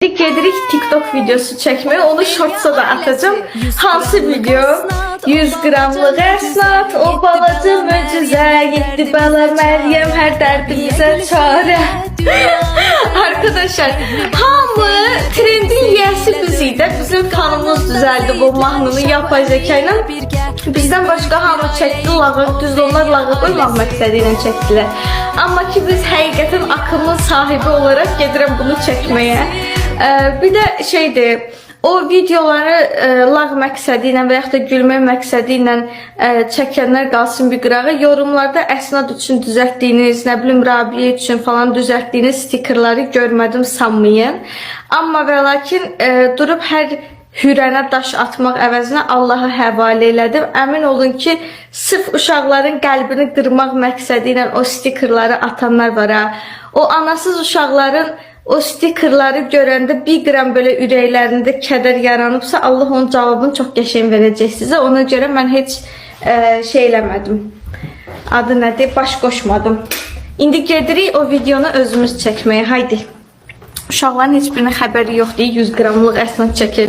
Gedirik TikTok videosu çekmeye, onu shortsa da atacağım. Hansı video? 100 qramlıq əsnat, o balaca möcüzə, 7 bala Məryəm, hər dərdimizə çarə. Arkadaşlar, hamı trendin yiyəsi biz idi. Bizim kanalımız düzeldi bu mahnını yapay zekayla. Bizden başka hamı çəkdi lağı, düz onlar lağı qoymaq məqsədilə çəkdilər. Amma ki biz həqiqətən akılın sahibi olarak gedirəm bunu çəkməyə. Bir de şeydir, o videoları lağ məqsədi ilə və yaxud da gülmək məqsədi ilə çəkənlər qalsın bir qırağa. Yorumlarda əsnad üçün düzəltdiyiniz, nə bilim Rabiyə üçün falan düzəltdiyiniz stikerləri görmədim, sanmayın. Amma və lakin durub hər hürənə daş atmaq əvəzinə Allah'a həvalə elədim. Əmin olun ki, sırf uşaqların qəlbini qırmaq məqsədi ilə o stikerləri atanlar var ha. O anasız uşaqların o stikerləri görəndə bir qram böyle ürəklərində kədər yaranıbsa, Allah onun cavabını çox qəşəng verəcək sizə. Ona görə mən heç şey eləmədim. Adı nədir? Baş qoşmadım. İndi gedirik o videonu özümüz çəkməyə. Haydi. Uşaqların heç birinin xəbəri yoxdur. 100 qramlıq əsnad çəkəcək.